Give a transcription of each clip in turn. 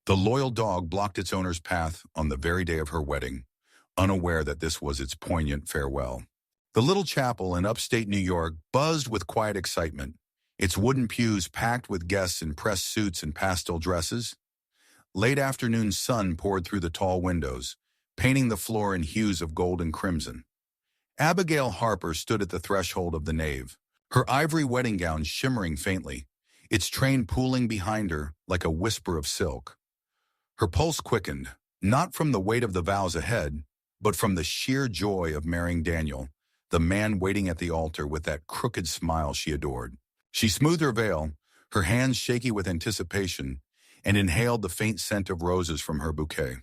The loyal dog blocked its owner's path on the very day of her wedding, unaware that this was its poignant farewell. The little chapel in upstate New York buzzed with quiet excitement, its wooden pews packed with guests in pressed suits and pastel dresses. Late afternoon sun poured through the tall windows, painting the floor in hues of gold and crimson. Abigail Harper stood at the threshold of the nave, her ivory wedding gown shimmering faintly, its train pooling behind her like a whisper of silk. Her pulse quickened, not from the weight of the vows ahead, but from the sheer joy of marrying Daniel, the man waiting at the altar with that crooked smile she adored. She smoothed her veil, her hands shaky with anticipation, and inhaled the faint scent of roses from her bouquet.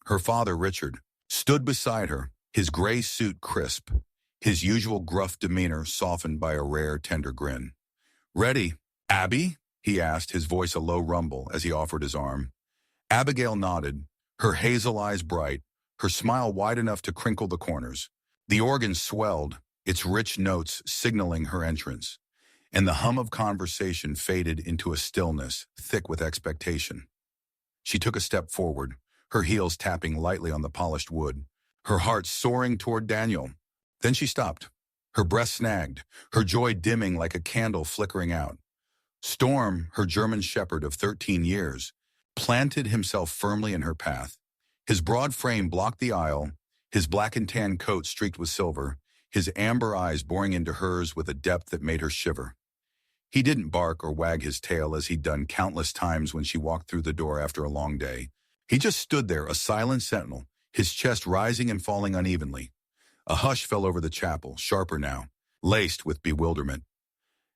Her father, Richard, stood beside her, his gray suit crisp, his usual gruff demeanor softened by a rare, tender grin. "Ready, Abby?" he asked, his voice a low rumble as he offered his arm. Abigail nodded, her hazel eyes bright, her smile wide enough to crinkle the corners. The organ swelled, its rich notes signaling her entrance, and the hum of conversation faded into a stillness thick with expectation. She took a step forward, her heels tapping lightly on the polished wood, her heart soaring toward Daniel. Then she stopped, her breath snagged, her joy dimming like a candle flickering out. Storm, her German shepherd of 13 years, planted himself firmly in her path. His broad frame blocked the aisle, his black and tan coat streaked with silver, his amber eyes boring into hers with a depth that made her shiver. He didn't bark or wag his tail as he'd done countless times when she walked through the door after a long day. He just stood there, a silent sentinel, his chest rising and falling unevenly. A hush fell over the chapel, sharper now, laced with bewilderment.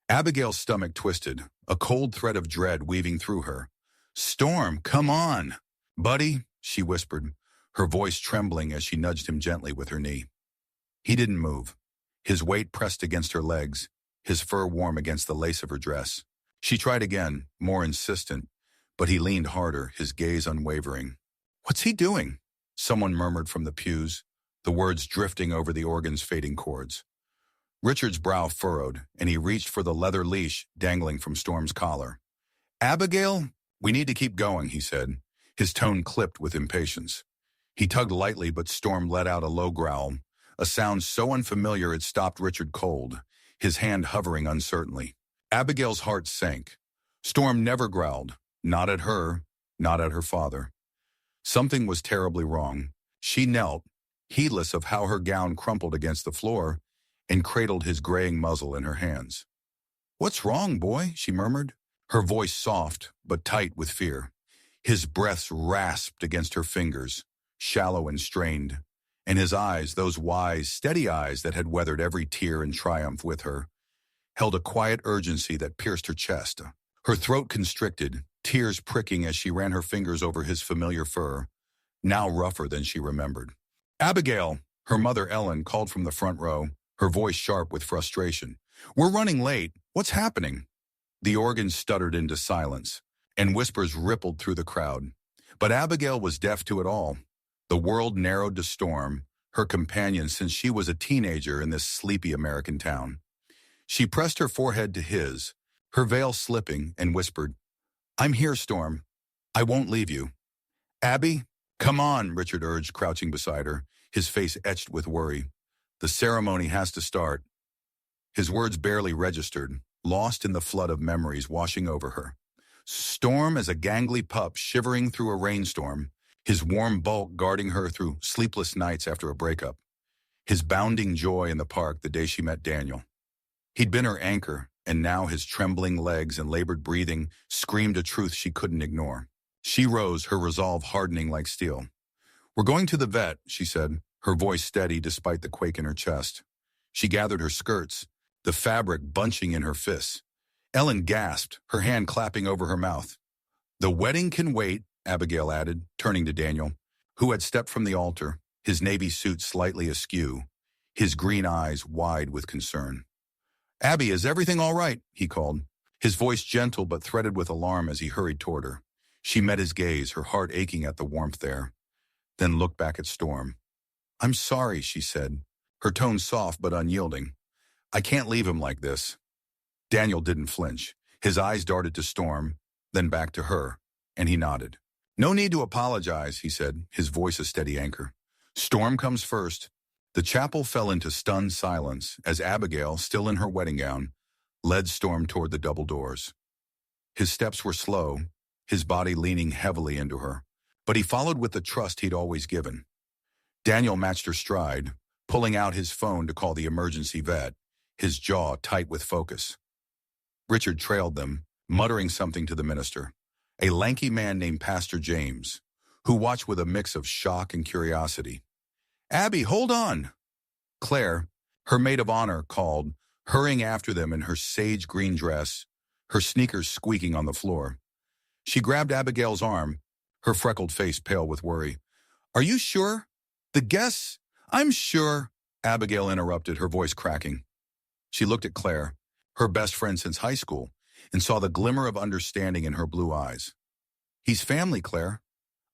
Abigail's stomach twisted, a cold thread of dread weaving through her. "Storm, come on!" "Buddy," she whispered, her voice trembling as she nudged him gently with her knee. He didn't move, his weight pressed against her legs, his fur warm against the lace of her dress. She tried again, more insistent, but he leaned harder, his gaze unwavering. "What's he doing?" someone murmured from the pews, the words drifting over the organ's fading chords. Richard's brow furrowed, and he reached for the leather leash dangling from Storm's collar. "Abigail, we need to keep going," he said, his tone clipped with impatience. He tugged lightly, but Storm let out a low growl, a sound so unfamiliar it stopped Richard cold, his hand hovering uncertainly. Abigail's heart sank. Storm never growled, not at her, not at her father. Something was terribly wrong. She knelt, heedless of how her gown crumpled against the floor, and cradled his graying muzzle in her hands. "What's wrong, boy?" she murmured, her voice soft but tight with fear. His breaths rasped against her fingers, shallow and strained, and his eyes, those wise, steady eyes that had weathered every tear and triumph with her, held a quiet urgency that pierced her chest. Her throat constricted, tears pricking as she ran her fingers over his familiar fur, now rougher than she remembered. "Abigail," her mother Ellen called from the front row, her voice sharp with frustration. "We're running late. What's happening?" The organ stuttered into silence, and whispers rippled through the crowd. But Abigail was deaf to it all. The world narrowed to Storm, her companion since she was a teenager in this sleepy American town. She pressed her forehead to his, her veil slipping, and whispered, "I'm here, Storm. I won't leave you." "Abby, come on," Richard urged, crouching beside her, his face etched with worry. "The ceremony has to start." His words barely registered, lost in the flood of memories washing over her. Storm as a gangly pup shivering through a rainstorm, his warm bulk guarding her through sleepless nights after a breakup. His bounding joy in the park the day she met Daniel. He'd been her anchor, and now his trembling legs and labored breathing screamed a truth she couldn't ignore. She rose, her resolve hardening like steel. "We're going to the vet," she said, her voice steady despite the quake in her chest. She gathered her skirts, the fabric bunching in her fists. Ellen gasped, her hand clapping over her mouth. "The wedding can wait," Abigail added, turning to Daniel, who had stepped from the altar, his navy suit slightly askew, his green eyes wide with concern. "Abby, is everything all right?" he called, his voice gentle but threaded with alarm as he hurried toward her. She met his gaze, her heart aching at the warmth there, then looked back at Storm. "I'm sorry," she said, her tone soft but unyielding. "I can't leave him like this." Daniel didn't flinch. His eyes darted to Storm, then back to her, and he nodded. No need to apologize, he said, his voice a steady anchor. Storm comes first. The chapel fell into stunned silence as Abigail, still in her wedding gown, led Storm toward the double doors. His steps were slow, his body leaning heavily into her, but he followed with the trust he'd always given. Daniel matched her stride, pulling out his phone to call the emergency vet, his jaw tight with focus. Richard trailed them, muttering something to the minister, a lanky man named Pastor James, who watched with a mix of shock and curiosity. "Abby, hold on!" Claire, her maid of honor, called, hurrying after them in her sage green dress, her sneakers squeaking on the floor. She grabbed Abigail's arm, her freckled face pale with worry. "Are you sure? The guests? I'm sure," Abigail interrupted, her voice cracking. She looked at Claire, her best friend since high school, and saw the glimmer of understanding in her blue eyes. "He's family, Claire.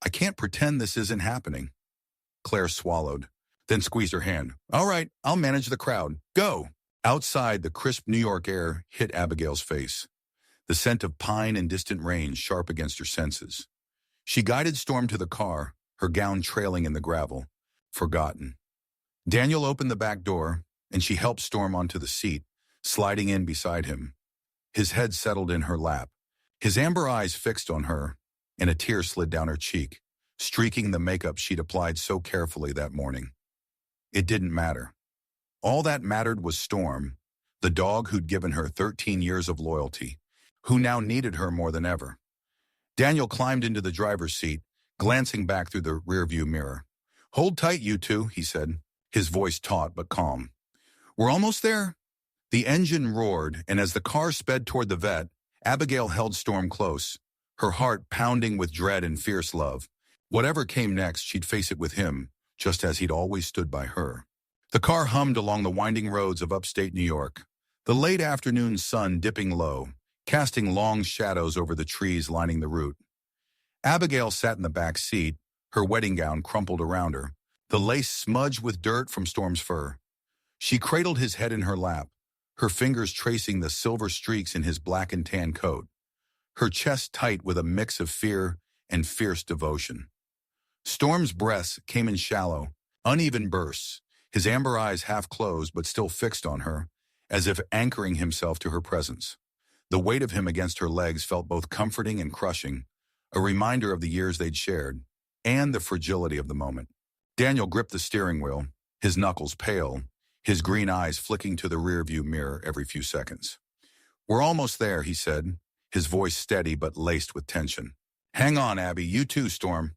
I can't pretend this isn't happening." Claire swallowed, then squeezed her hand. "All right, I'll manage the crowd. Go." Outside, the crisp New York air hit Abigail's face, the scent of pine and distant rain sharp against her senses. She guided Storm to the car, her gown trailing in the gravel, forgotten. Daniel opened the back door, and she helped Storm onto the seat, sliding in beside him. His head settled in her lap, his amber eyes fixed on her, and a tear slid down her cheek, streaking the makeup she'd applied so carefully that morning. It didn't matter. All that mattered was Storm, the dog who'd given her 13 years of loyalty, who now needed her more than ever. Daniel climbed into the driver's seat, glancing back through the rearview mirror. "Hold tight, you two," he said, his voice taut but calm. "We're almost there." The engine roared, and as the car sped toward the vet, Abigail held Storm close, her heart pounding with dread and fierce love. Whatever came next, she'd face it with him, just as he'd always stood by her. The car hummed along the winding roads of upstate New York, the late afternoon sun dipping low, casting long shadows over the trees lining the route. Abigail sat in the back seat, her wedding gown crumpled around her, the lace smudged with dirt from Storm's fur. She cradled his head in her lap, her fingers tracing the silver streaks in his black and tan coat, her chest tight with a mix of fear and fierce devotion. Storm's breaths came in shallow, uneven bursts, his amber eyes half closed but still fixed on her, as if anchoring himself to her presence. The weight of him against her legs felt both comforting and crushing, a reminder of the years they'd shared, and the fragility of the moment. Daniel gripped the steering wheel, his knuckles pale, his green eyes flicking to the rearview mirror every few seconds. "We're almost there," he said, his voice steady but laced with tension. "Hang on, Abby, you too, Storm."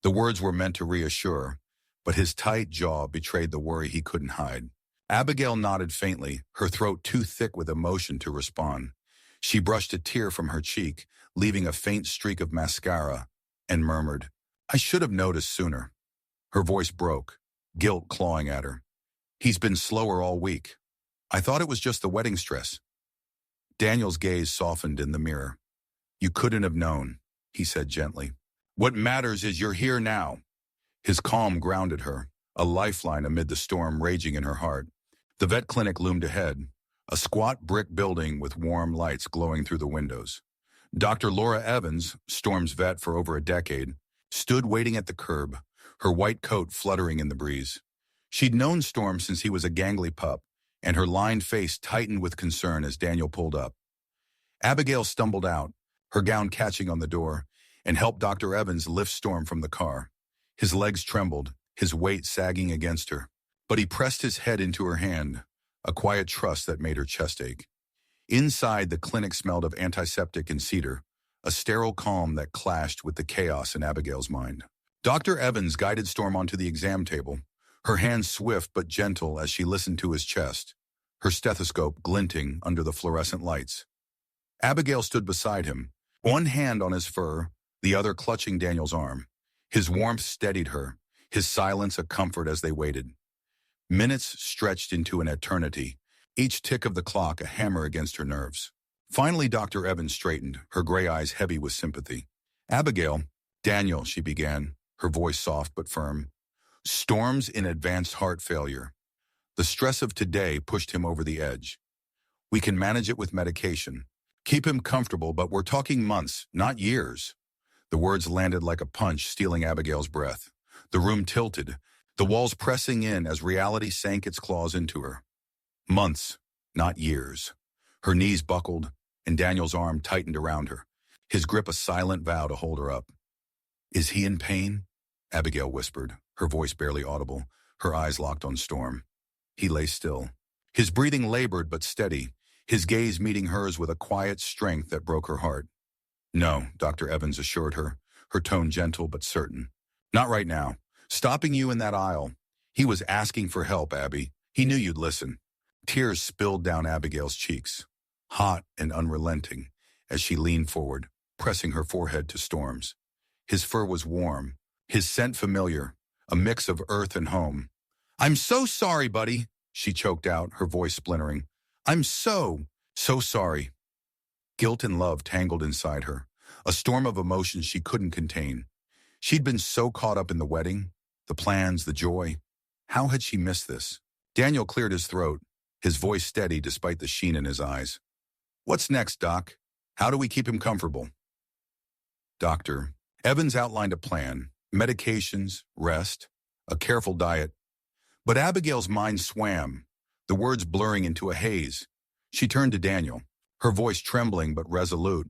The words were meant to reassure, but his tight jaw betrayed the worry he couldn't hide. Abigail nodded faintly, her throat too thick with emotion to respond. She brushed a tear from her cheek, leaving a faint streak of mascara, and murmured, "I should have noticed sooner." Her voice broke, guilt clawing at her. "He's been slower all week. I thought it was just the wedding stress." Daniel's gaze softened in the mirror. "You couldn't have known," he said gently. "What matters is you're here now." His calm grounded her, a lifeline amid the storm raging in her heart. The vet clinic loomed ahead, a squat brick building with warm lights glowing through the windows. Dr. Laura Evans, Storm's vet for over a decade, stood waiting at the curb, her white coat fluttering in the breeze. She'd known Storm since he was a gangly pup, and her lined face tightened with concern as Daniel pulled up. Abigail stumbled out, her gown catching on the door, and helped Dr. Evans lift Storm from the car. His legs trembled, his weight sagging against her, but he pressed his head into her hand, a quiet trust that made her chest ache. Inside, the clinic smelled of antiseptic and cedar, a sterile calm that clashed with the chaos in Abigail's mind. Dr. Evans guided Storm onto the exam table, her hands swift but gentle as she listened to his chest, her stethoscope glinting under the fluorescent lights. Abigail stood beside him, one hand on his fur, the other clutching Daniel's arm. His warmth steadied her, his silence a comfort as they waited. Minutes stretched into an eternity, each tick of the clock a hammer against her nerves. Finally, Dr. Evans straightened, her gray eyes heavy with sympathy. "Abigail," "Daniel," she began, her voice soft but firm. "Storm's in advanced heart failure. The stress of today pushed him over the edge. We can manage it with medication. Keep him comfortable, but we're talking months, not years. The words landed like a punch, stealing Abigail's breath. The room tilted, the walls pressing in as reality sank its claws into her. Months, not years. Her knees buckled, and Daniel's arm tightened around her, his grip a silent vow to hold her up. "Is he in pain?" Abigail whispered, her voice barely audible, her eyes locked on Storm. He lay still. His breathing labored but steady, his gaze meeting hers with a quiet strength that broke her heart. "No," Dr. Evans assured her, her tone gentle but certain. "Not right now. Stopping you in that aisle. He was asking for help, Abby. He knew you'd listen." Tears spilled down Abigail's cheeks, hot and unrelenting, as she leaned forward, pressing her forehead to Storm's. His fur was warm, his scent familiar, a mix of earth and home. "I'm so sorry, buddy," she choked out, her voice splintering. "I'm so sorry." Guilt and love tangled inside her, a storm of emotions she couldn't contain. She'd been so caught up in the wedding, the plans, the joy. How had she missed this? Daniel cleared his throat, his voice steady despite the sheen in his eyes. "What's next, Doc? How do we keep him comfortable?" Doctor Evans outlined a plan: medications, rest, a careful diet. But Abigail's mind swam, the words blurring into a haze. She turned to Daniel, her voice trembling but resolute.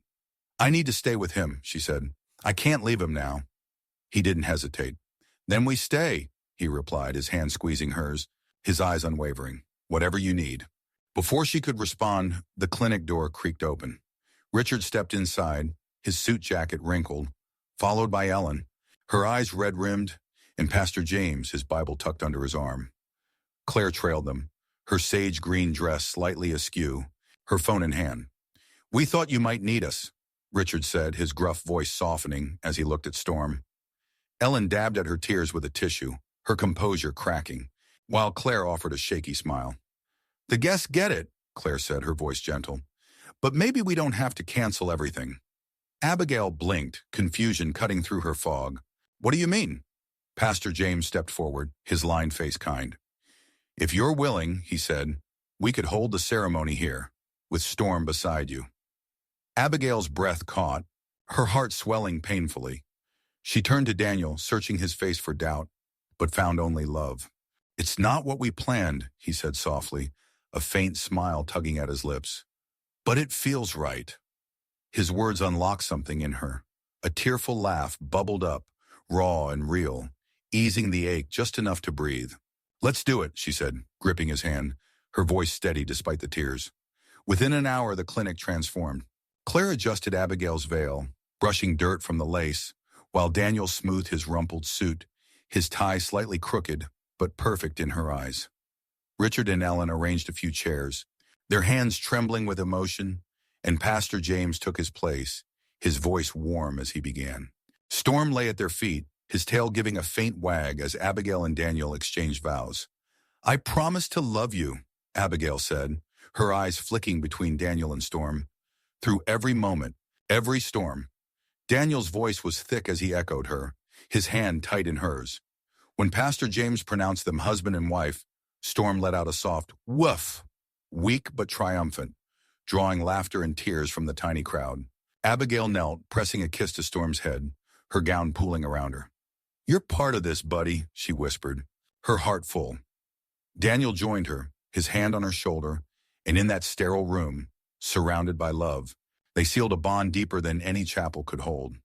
"I need to stay with him," she said. "I can't leave him now." He didn't hesitate. "Then we stay," he replied, his hand squeezing hers, his eyes unwavering. "Whatever you need." Before she could respond, the clinic door creaked open. Richard stepped inside, his suit jacket wrinkled, followed by Ellen, her eyes red-rimmed, and Pastor James, his Bible tucked under his arm. Claire trailed them, her sage green dress slightly askew, her phone in hand. "We thought you might need us," Richard said, his gruff voice softening as he looked at Storm. Ellen dabbed at her tears with a tissue, her composure cracking, while Claire offered a shaky smile. "The guests get it," Claire said, her voice gentle. "But maybe we don't have to cancel everything." Abigail blinked, confusion cutting through her fog. "What do you mean?" Pastor James stepped forward, his lined face kind. "If you're willing," he said, "we could hold the ceremony here, with Storm beside you." Abigail's breath caught, her heart swelling painfully. She turned to Daniel, searching his face for doubt, but found only love. "It's not what we planned," he said softly, a faint smile tugging at his lips. "But it feels right." His words unlocked something in her. A tearful laugh bubbled up, raw and real, easing the ache just enough to breathe. "Let's do it," she said, gripping his hand, her voice steady despite the tears. Within an hour, the clinic transformed. Claire adjusted Abigail's veil, brushing dirt from the lace, while Daniel smoothed his rumpled suit, his tie slightly crooked, but perfect in her eyes. Richard and Ellen arranged a few chairs, their hands trembling with emotion, and Pastor James took his place, his voice warm as he began. Storm lay at their feet, his tail giving a faint wag as Abigail and Daniel exchanged vows. "I promise to love you," Abigail said, her eyes flicking between Daniel and Storm. "Through every moment, every storm." Daniel's voice was thick as he echoed her, his hand tight in hers. When Pastor James pronounced them husband and wife, Storm let out a soft woof, weak but triumphant, drawing laughter and tears from the tiny crowd. Abigail knelt, pressing a kiss to Storm's head, her gown pooling around her. "You're part of this, buddy," she whispered, her heart full. Daniel joined her, his hand on her shoulder, and in that sterile room, surrounded by love, they sealed a bond deeper than any chapel could hold.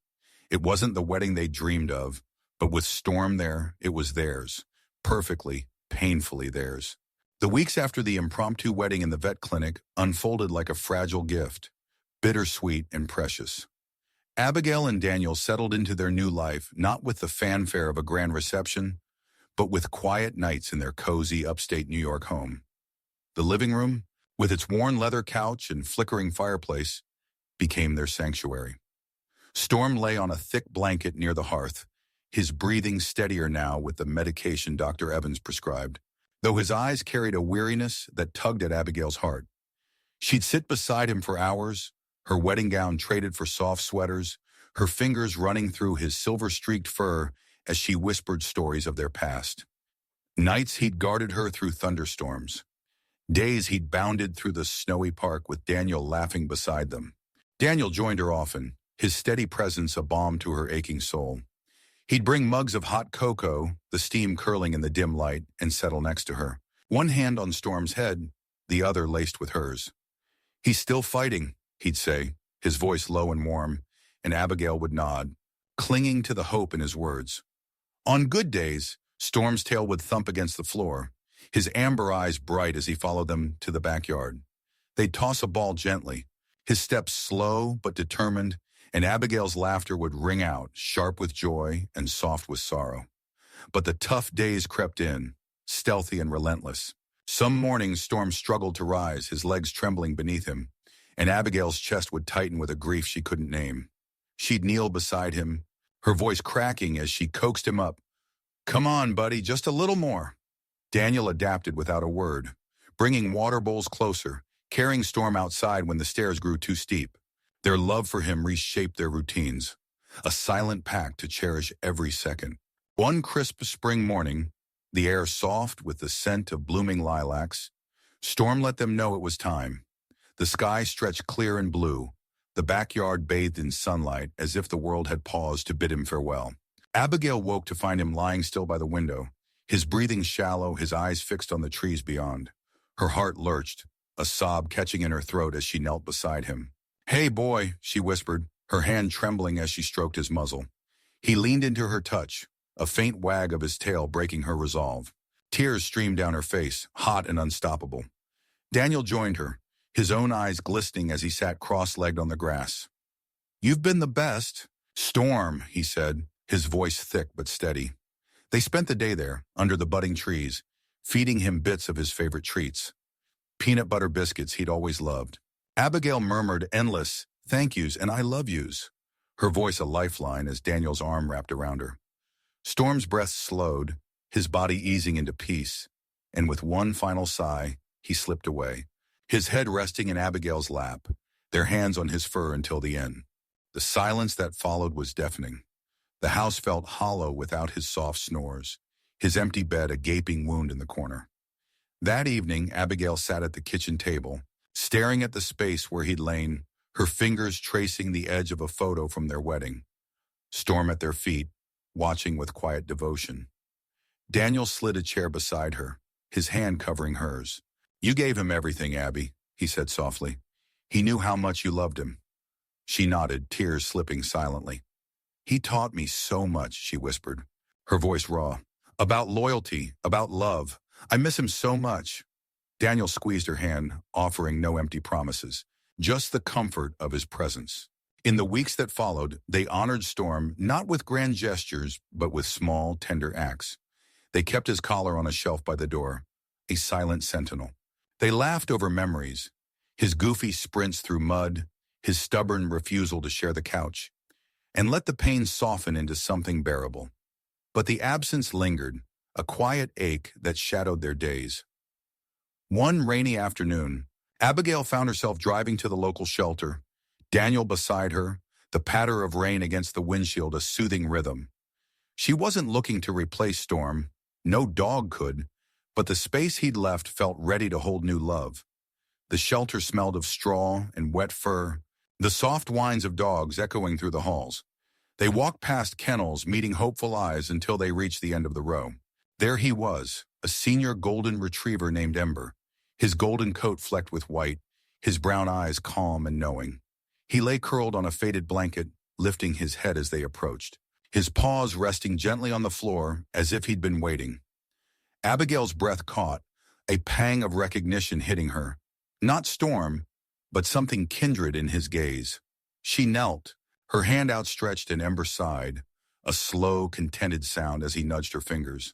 It wasn't the wedding they dreamed of, but with Storm there, it was theirs, perfectly, painfully theirs. The weeks after the impromptu wedding in the vet clinic unfolded like a fragile gift, bittersweet and precious. Abigail and Daniel settled into their new life, not with the fanfare of a grand reception, but with quiet nights in their cozy upstate New York home. The living room, with its worn leather couch and flickering fireplace, became their sanctuary. Storm lay on a thick blanket near the hearth, his breathing steadier now with the medication Dr. Evans prescribed, though his eyes carried a weariness that tugged at Abigail's heart. She'd sit beside him for hours, her wedding gown traded for soft sweaters, her fingers running through his silver-streaked fur as she whispered stories of their past. Nights he'd guarded her through thunderstorms. Days he'd bounded through the snowy park with Daniel laughing beside them. Daniel joined her often, his steady presence a balm to her aching soul. He'd bring mugs of hot cocoa, the steam curling in the dim light, and settle next to her. One hand on Storm's head, the other laced with hers. "He's still fighting," he'd say, his voice low and warm, and Abigail would nod, clinging to the hope in his words. On good days, Storm's tail would thump against the floor, his amber eyes bright as he followed them to the backyard. They'd toss a ball gently, his steps slow but determined, and Abigail's laughter would ring out, sharp with joy and soft with sorrow. But the tough days crept in, stealthy and relentless. Some mornings Storm struggled to rise, his legs trembling beneath him, and Abigail's chest would tighten with a grief she couldn't name. She'd kneel beside him, her voice cracking as she coaxed him up. "Come on, buddy, just a little more." Daniel adapted without a word, bringing water bowls closer, carrying Storm outside when the stairs grew too steep. Their love for him reshaped their routines, a silent pact to cherish every second. One crisp spring morning, the air soft with the scent of blooming lilacs, Storm let them know it was time. The sky stretched clear and blue, the backyard bathed in sunlight as if the world had paused to bid him farewell. Abigail woke to find him lying still by the window, his breathing shallow, his eyes fixed on the trees beyond. Her heart lurched, a sob catching in her throat as she knelt beside him. "Hey, boy," she whispered, her hand trembling as she stroked his muzzle. He leaned into her touch, a faint wag of his tail breaking her resolve. Tears streamed down her face, hot and unstoppable. Daniel joined her, his own eyes glistening as he sat cross-legged on the grass. "You've been the best." "Storm," he said, his voice thick but steady. They spent the day there, under the budding trees, feeding him bits of his favorite treats. Peanut butter biscuits he'd always loved. Abigail murmured endless thank yous and I love yous, her voice a lifeline as Daniel's arm wrapped around her. Storm's breath slowed, his body easing into peace, and with one final sigh, he slipped away, his head resting in Abigail's lap, their hands on his fur until the end. The silence that followed was deafening. The house felt hollow without his soft snores, his empty bed a gaping wound in the corner. That evening, Abigail sat at the kitchen table, staring at the space where he'd lain, her fingers tracing the edge of a photo from their wedding. Storm at their feet, watching with quiet devotion. Daniel slid a chair beside her, his hand covering hers. "You gave him everything, Abby," he said softly. "He knew how much you loved him." She nodded, tears slipping silently. "He taught me so much," she whispered, her voice raw. "About loyalty, about love. I miss him so much." Daniel squeezed her hand, offering no empty promises, just the comfort of his presence. In the weeks that followed, they honored Storm not with grand gestures, but with small, tender acts. They kept his collar on a shelf by the door, a silent sentinel. They laughed over memories, his goofy sprints through mud, his stubborn refusal to share the couch, and let the pain soften into something bearable. But the absence lingered, a quiet ache that shadowed their days. One rainy afternoon, Abigail found herself driving to the local shelter, Daniel beside her, the patter of rain against the windshield a soothing rhythm. She wasn't looking to replace Storm, no dog could, but the space he'd left felt ready to hold new love. The shelter smelled of straw and wet fur, the soft whines of dogs echoing through the halls. They walked past kennels, meeting hopeful eyes until they reached the end of the row. There he was, a senior golden retriever named Ember, his golden coat flecked with white, his brown eyes calm and knowing. He lay curled on a faded blanket, lifting his head as they approached, his paws resting gently on the floor as if he'd been waiting. Abigail's breath caught, a pang of recognition hitting her. Not Storm, but something kindred in his gaze. She knelt, her hand outstretched and Ember sighed, a slow, contented sound as he nudged her fingers.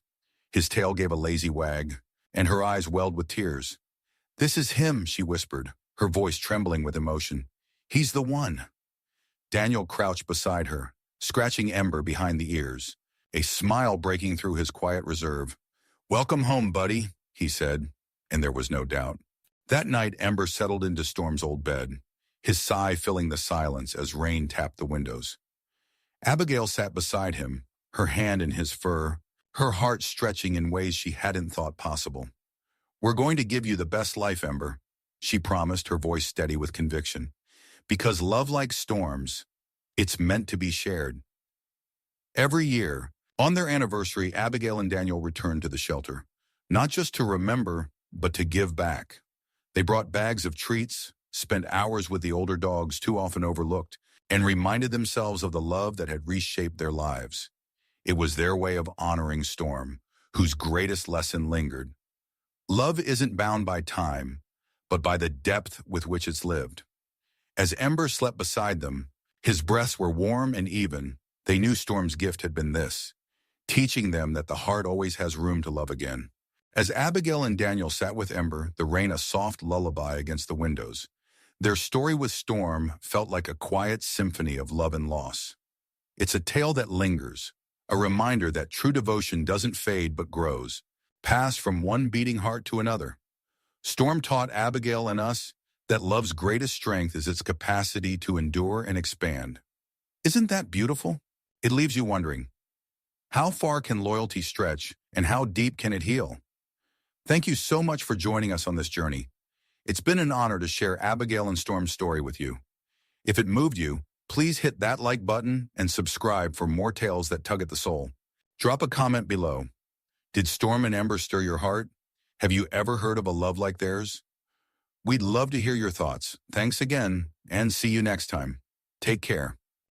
His tail gave a lazy wag, and her eyes welled with tears. "This is him," she whispered, her voice trembling with emotion. "He's the one." Daniel crouched beside her, scratching Ember behind the ears, a smile breaking through his quiet reserve. "Welcome home, buddy," he said, and there was no doubt. That night, Ember settled into Storm's old bed, his sigh filling the silence as rain tapped the windows. Abigail sat beside him, her hand in his fur, her heart stretching in ways she hadn't thought possible. "We're going to give you the best life, Ember," she promised, her voice steady with conviction. "Because love like Storm's, It's meant to be shared. Every year, on their anniversary, Abigail and Daniel returned to the shelter, not just to remember, but to give back. They brought bags of treats, spent hours with the older dogs too often overlooked, and reminded themselves of the love that had reshaped their lives. It was their way of honoring Storm, whose greatest lesson lingered. Love isn't bound by time, but by the depth with which it's lived. As Ember slept beside them, his breaths were warm and even. They knew Storm's gift had been this, teaching them that the heart always has room to love again. As Abigail and Daniel sat with Ember, the rain a soft lullaby against the windows, their story with Storm felt like a quiet symphony of love and loss. It's a tale that lingers, a reminder that true devotion doesn't fade but grows, passed from one beating heart to another. Storm taught Abigail and us that love's greatest strength is its capacity to endure and expand. Isn't that beautiful? It leaves you wondering, how far can loyalty stretch and how deep can it heal? Thank you so much for joining us on this journey. It's been an honor to share Abigail and Storm's story with you. If it moved you, please hit that like button and subscribe for more tales that tug at the soul. Drop a comment below. Did Storm and Ember stir your heart? Have you ever heard of a love like theirs? We'd love to hear your thoughts. Thanks again, and see you next time. Take care.